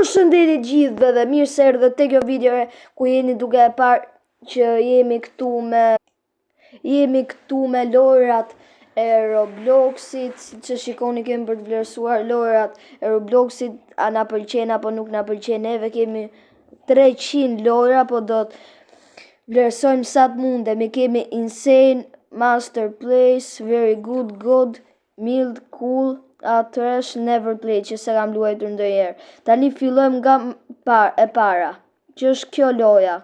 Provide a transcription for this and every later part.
Përshëndetje gjithëve dhe mirë se erdhët te kjo video ku jeni duke e parë që jemi këtu me lojrat e Robloxit, siç e shikoni kemi për të vlerësuar lojrat e Robloxit, a na pëlqen apo nuk na pëlqen. Neve kemi 300 lojra, po do të vlerësojmë sa të mundemi. Kemi Insane, Master Place, Very Good, Good, Mild, Cool, Trash, Never Play, që se kam luajtur ndonjëherë. Tani fillojmë nga e para, që është kjo loja.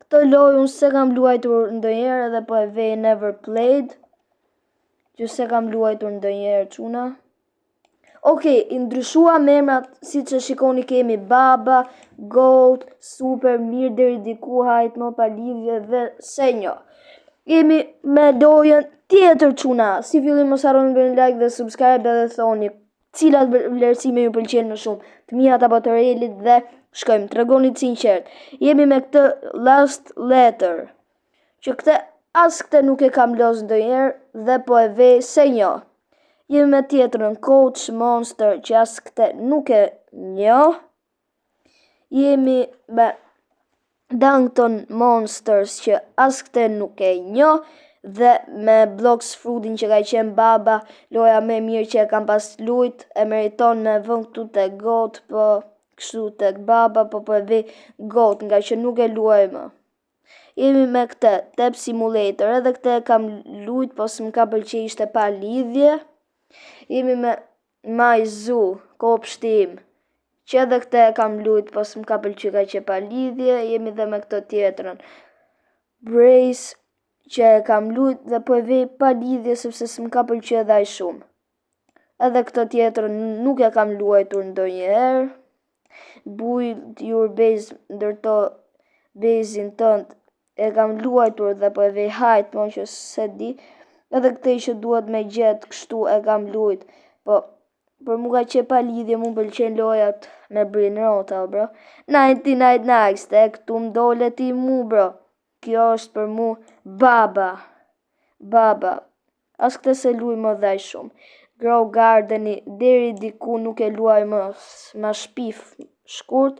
Këtë lojë unë se kam luajtur ndonjëherë edhe po e vej Never Played, që se kam luajtur ndonjëherë çuna. Okej, i ndryshuam emrat, siç e shikoni kemi Baba, Goat, Super, Mirë deri diku, Hajt, Mo, pa lidhje dhe Senjo. Jemi me lojën tjetër çuna. Si fillim mos harroni të bëni like dhe subscribe edhe thoni cilat vlerësime ju pëlqejnë më shumë, të mijat apo të Relit, dhe shkojmë, tregoni të sinqert. Jemi me këtë Last Letter, që këtë nuk e kam lozë ndonjëherë dhe po e vej Senjo. Jemi me tjetrën Coach Monster, që as këtë nuk e njoh. Jemi me Dungeon Monsters, që as këtë nuk e njoh, dhe me Blox Fruitin, që ka qenë Baba, loja më e mirë që e kam pas lujt, e meriton me vën këtu te Goat, po kështu tek Baba, po e vej Goat, nga që nuk e luaj më. Jemi me këtë Tap Simulator, edhe këtë e kam lujt, po s'm ka pëlqej, ishte pa lidhje. Jemi me My Zoo, kopshti im, që edhe këtë e kam lujt, po s'm ka pëlqy, ka që pa lidhje. Jemi dhe me këtë tjetrën Brace, që e kam lujt dhe po e vej pa lidhje sepse s'm ka pëlqy edhe aq shumë. Edhe këtë tjetrën nuk e kam luajtur ndonjëherë. Build Your Base, ndërto basin tënd, e kam luajtur dhe po e vej Hajt, mo që se di. Edhe këtë që duhet me gjetë, kështu e kam lujt, po për mu ka që pa lidhje, mu pëlqen lojat me Brain Rota, bro. 99 Nights, këtu m'dole ti mu, bro. Kjo është për mu Baba. As këtë se luaj më dhaj shumë. Grow Gardeni, deri diku nuk e luaj më, ma shpif shkurt.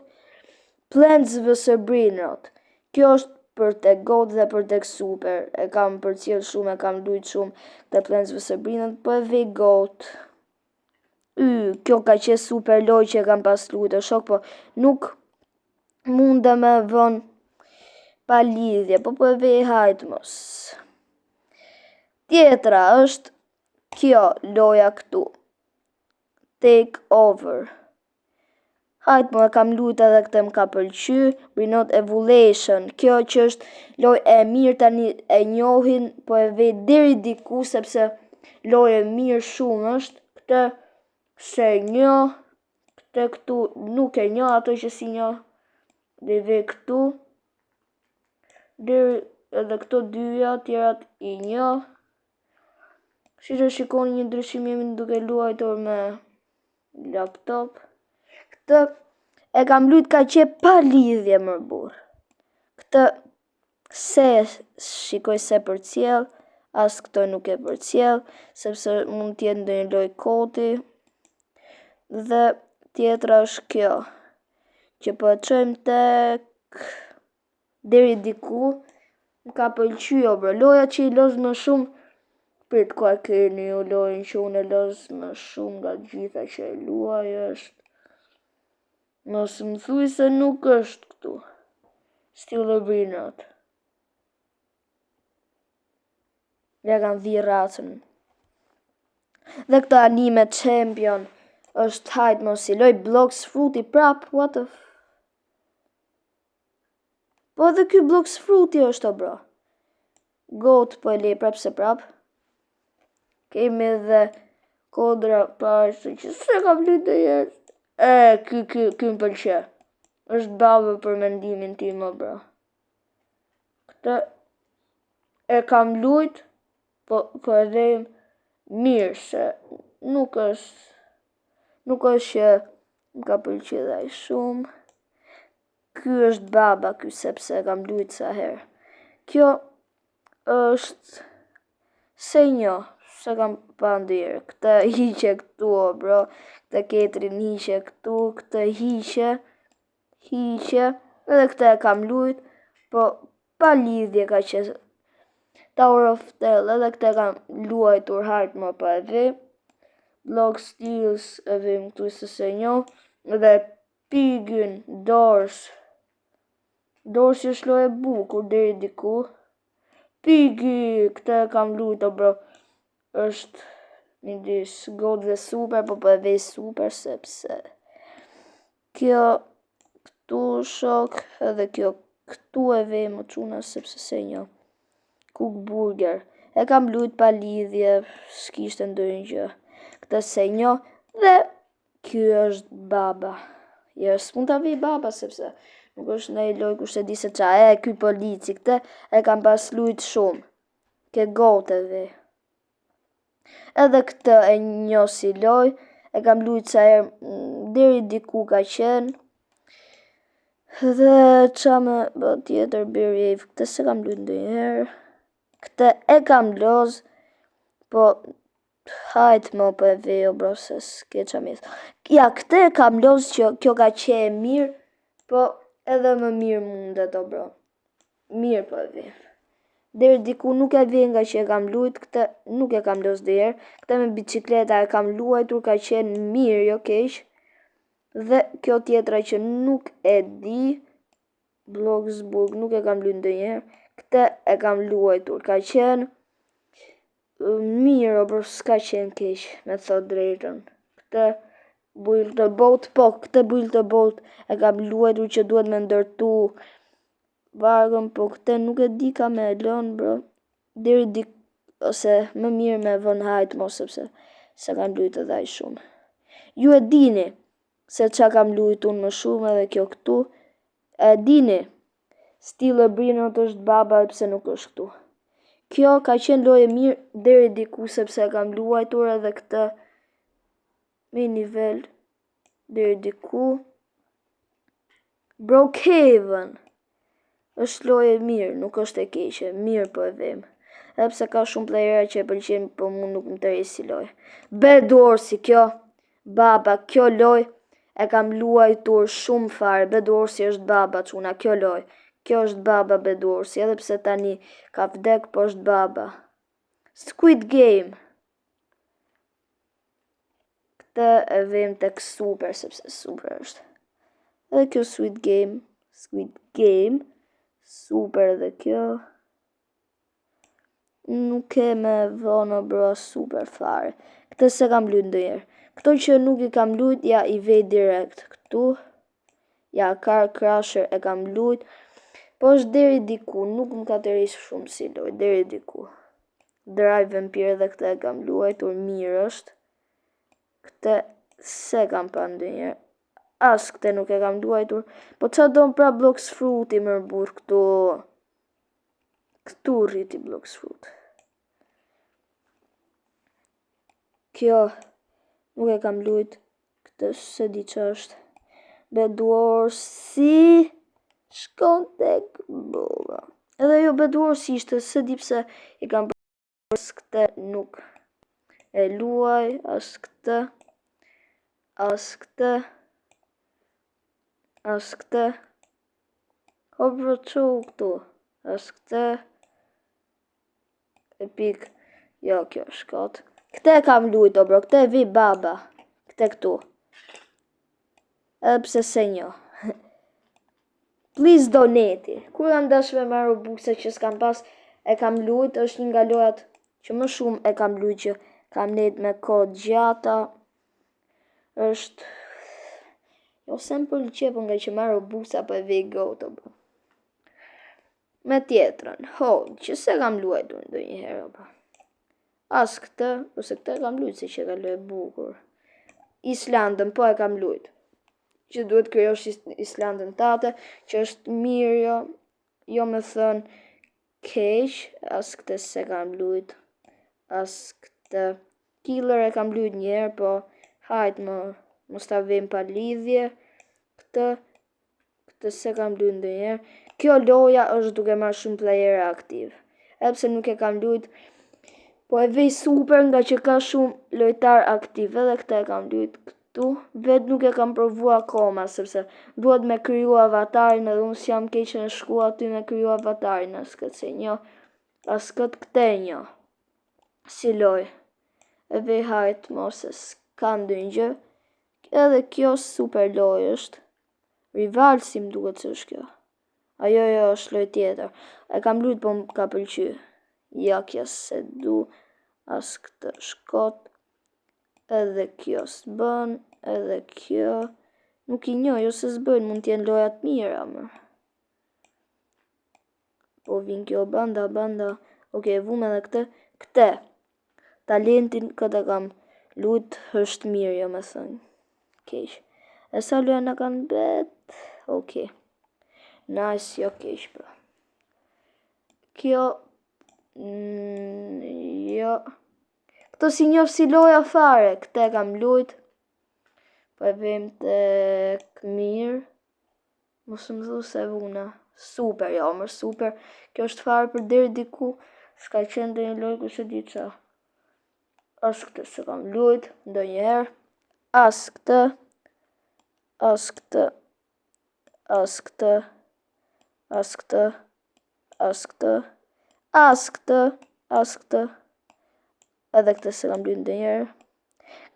Plants vs Brain Rot. Kjo është për tek Goat dhe për tek Super. E kam përcjell shumë, e kam lujt shumë te Plants vs Brain Rot, po e vej Goat. Kjo ka qenë super loj që e kam pas lujt e shok, po nuk mundë me vën pa lidhje, po e vej Hajt mos. Tjetra është kjo loja këtu, Take Over. Hajt mo e kam lujt edhe këtë më ka pëlqy. Renot Evolution, kjo që është loj e mirë, tani e njohin, po e vej deri diku, sepse loj e mirë shumë është. Këtë se njoh, këtë këtu nuk e njoh, ato që si njoh, dhe vej këtu. Deri edhe këto dyja, tjerat i njoh. Si që shikoni një ndryshim, jemi duke luajtur me laptop. Këtë e kam lujt ka që pa lidhje më burr. Këtë se shikoj se përcjell, as këto nuk e përcjell, sepse mund t'jetë ndonjë loj koti. Dhe tjetra është kjo, që po e çojmë tek deri diku. Më ka pëlqyer, bro. Loja që i loz më shumë, prit ka keni ju lojën që unë e loz më shumë nga gjitha që e luaj është. Mos më thuj se nuk është këtu. Still the Brain Rot. Ja kam dhi racën. Dhe këta Anime Champion është Hajt mos i loj Blox Fruiti prap, what the f... Po edhe ky Blox Fruiti është, bro. Goat po e lej prap se prap. Kemi edhe Kodra Parse, që se kam lujt dhe jetë. Ky më pëlqe. Është Baba për mendimin tim, bro. Këtë e kam lujt, po edhe mirë, se nuk është që më ka pëlqe dhe ai shumë. Ky është Baba, ky sepse e kam lujt sa herë. Kjo është Senjo, se kam pa ndjerë. Këtë hiqe këtu, bro. Këtë ketrin hiqe këtu, këtë hiqe. hiqe, edhe këtë e kam lujt, po pa lidhje ka qenë Tower of Terror, edhe këtë e kam luajtur hard më pa e vi. Block Steals e vim këtu së se njo, edhe Pigyn, Dors është loje bukur deri diku. Piggy, këtë e kam lujtur bro, është midis God dhe Super, po e vej Super sepse kjo këtu shok, edhe kjo këtu e vej më çuna sepse se njo. Cook Burger, e kam lujt pa lidhje, s'kishte ndonjë gjë. Këtë se njo, dhe kjo është baba. Jo, s'mund ta vej baba sepse nuk është në loj kush e di se qa e ky polici, këtë e kam pas lujt shumë. Ke gotë e vej. Edhe këtë e njo si loj, e kam lujt sa herë deri diku ka qenë. Dhe qa me bë tjetër Berave, këtë se kam lujt ndonjëherë. Këtë e kam loz, po hajt më po e vej o bro se s'ke qa mes. Ja, këtë e kam loz që kjo ka qenë mirë, po edhe më mirë mundet o bro. Mirë po e vej. Deri diku nuk e vej nga që e kam lujt, këtë nuk e kam loz dhe herë. Këtë me bicikleta e kam luajtur, ka qenë mirë, jo keq. Dhe kjo tjetra që nuk e di, Bloxburg, nuk e kam lujt ndonjëherë. Këtë e kam luajtur, ka qenë mirë, por s'ka qenë keq, me thot drejtën. Këtë Build the Boat, po këtë Build the Boat e kam luajtur që duhet me ndërtu vargën, po këtë nuk e di ka me lën, bro. Deri dik, ose më mirë me vën hajt mos sepse se kam lujt edhe aj shumë. Ju e dini se qa kam lujt unë më shumë edhe kjo këtu. E dini, Steel Brinot është baba dhe pse nuk është këtu. Kjo ka qenë loje mirë deri diku sepse kam luajtur edhe këtë me nivel deri diku. Brookhaven është loje mirë, nuk është e keqe, mirë po e vem. Edhe pse ka shumë playera që e pëlqen, po mu nuk më tërheq si loj. Bed Warsi, kjo baba, kjo loj e kam luajtur shumë fare. Bed Warsi është baba çuna, kjo loj. Kjo është baba Bed Warsi, edhe pse tani ka vdek, po është baba. Squid Game. Këtë e vem tek Super, sepse Super është. Edhe kjo Squid Game, Super edhe kjo. Nuk e me vënë bro Super fare. Këtë se kam lujt ndonjëherë. Këto që nuk i kam lujt, ja i vej direkt këtu. Ja, Car Crusher e kam lujt. Po është deri diku, nuk më ka të rejsh shumë si loj, deri diku. Drive Vampire dhe këtë e kam luajtur, mirë është. Këtë se kam pa ndonjëherë. As këtë nuk e kam luajtur. Po qa do më pra Blox Fruit i mërbur këtu. Këtu rriti Blox Fruit. Kjo nuk e kam lujt. Këtë se di që është. Bed Warsi shkon tek boga. Edhe jo Bed Warsi ishte, se di pse i kam bërë këtë nuk e luaj, as këtë, as këtë, as këtë. O bro qo këtu, as këtë. Epic, jo kjo shkot. Këtë e kam lujt o bro, këtë e vi baba, këtë këtu. Edhe pse se njo. Please donate. Kur jam dash me marrë Robuxe që s'kam pas, e kam lujt, është një nga lojat që më shumë e kam lujt që kam net me kod gjata. Është jo se më pëlqej, po nga që marrë Robuxe apo e vej goto. Me tjetrën, hold, që se kam luajtur ndonjëherë. As këtë, ose këtë e kam lujt se që ka lojë bukur. Islandën, po e kam lujt. Që duhet krijosh Islandën tate, që është mirë, jo me thënë keq, as këtë se kam lujt, as këtë Killer e kam lujt njerë, po hajt mos ta vim pa lidhje, këtë se kam lujt ndonjëherë. Kjo loja është duke marrë shumë playera aktiv, epse nuk e kam lujt, po e vej super nga që ka shumë lojtar aktiv, edhe këtë e kam lujt, këtu. Vetë nuk e kam provu akoma, sepse duhet me kryu avatarin edhe unë s'jam keq në shku aty me kryu avatarin, as këtë se një, as këtë këte një. Si loj. Edhe hajt mos se s'ka ndonjë gjë. Edhe kjo super loj është. Rival si më duket se është kjo. Ajo është loj tjetër. E kam lujt po më ka pëlqy. Ja kja se du as këtë shkot. Edhe kjo s'bën. Edhe kjo. Nuk i njoj, jo se s'bën, mund t'jen lojat mira më. Po vin kjo banda. Oke, vum edhe këtë. Këte. Talentin këtë kam lujt është mirë, jo me thënë. Keq. E sa loja në kanë bet. Oke. Nice, jo keq pra. Kjo. Jo. Këto si njof si loja fare. Këte kam lujt. Po e vim të këmirë. Mos më dhu se vuna. Super, jo, mërë super. Kjo është fare për deri diku. S'ka qenë dhe një loj ku se di qa. As këtë se kam lujt. Ndo njerë. As këtë. As këtë. As këtë. As këtë. As këtë. As këtë. As këtë. Edhe këtë se kam lujt ndo njerë.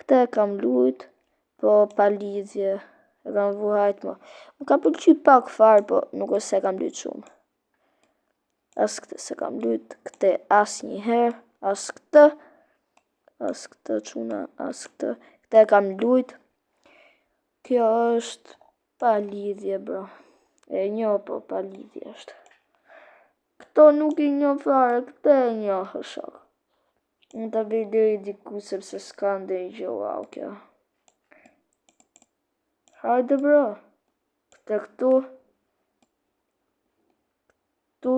Këtë kam lujt. Po pa lidhje. E kam vuhajt më. Më ka pëlqy pak farë, po nuk është se kam lujt shumë. As këtë se kam lujt. Këtë as një herë. As këtë. As këtë quna. As këtë. Këtë kam lujt. Kjo është pa lidhje, bro. E njo, po pa lidhje është. Këto nuk i njo fare. Këtë e njo hëshak. Unë të bëj deri diku sepse s'ka ndër i gjo. Wow, kjo. Hajde bro. Këtë këtu. Këtu.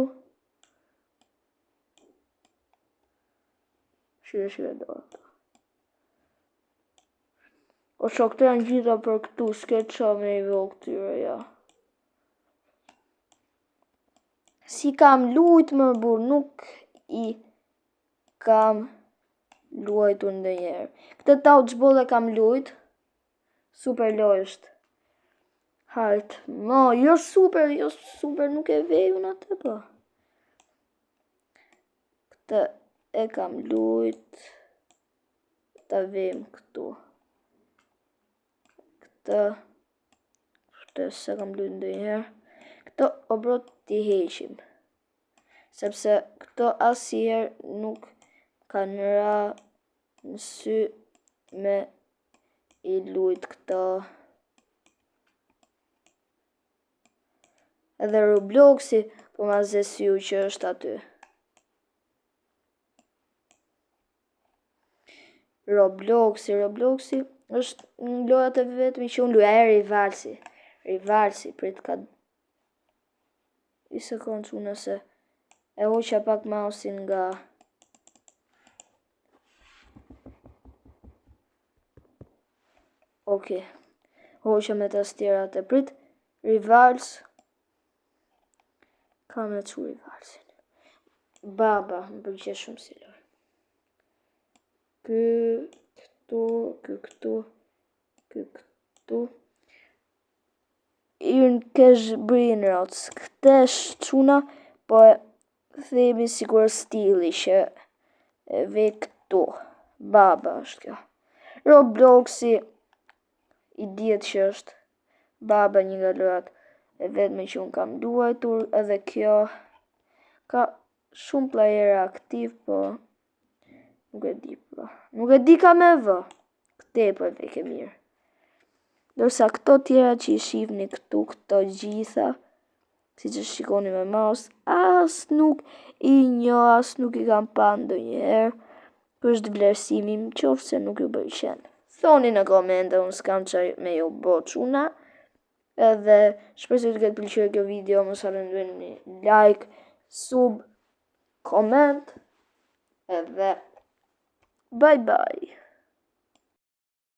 Shire do ato. O që këtë janë gjitha për këtu. S'ke qa me i vo këtyre, ja. Si kam lujt më bur. Nuk i kam luajt unë dhe njerë. Këtë tau gjbolle kam lujt. Super loj është. Hajt. No, jo super, nuk e vej unë atë, po. Këtë e kam lujt. Ta vejmë këtu. Këtë se kam lujt ndë njerë. Këto obro t'i heqim. Sepse këto asjerë nuk kanë ra në sy me i lujt këto. Edhe Robloxi, po ma zesju që është aty. Robloxi është në lojat e vetëmi që unë luja e Rivalsi, prit ka... I sekund që nëse e hoqa pak mausin nga... Oke, hoqa me tastierat e prit, Rivals... Ka me që Rivalsin. Baba, më përgje shumë si loj. Këtu. Irën kesh brin rots. Këte shquna, po e themi sigur stili që e ve këtu. Baba është kjo. Robloxi i djetë që është baba një nga lojat e vetme që unë kam luajtur, edhe kjo ka shumë playera aktiv, po nuk e di, po. Nuk e di ka me vë. Këte po e veke mirë. Dorsa këto tjera që i shifni këtu, këto gjitha, si që shikoni me mouse, as nuk i njo, as nuk i kam pa ndonjëherë, për është vlerësimi më qofë se nuk ju pëlqen. Thoni në komente, unë s'kam qaj me ju bo quna, edhe shpresoj të këtë pëlqyer kjo video, mos harroni një like, sub, koment, edhe bye bye.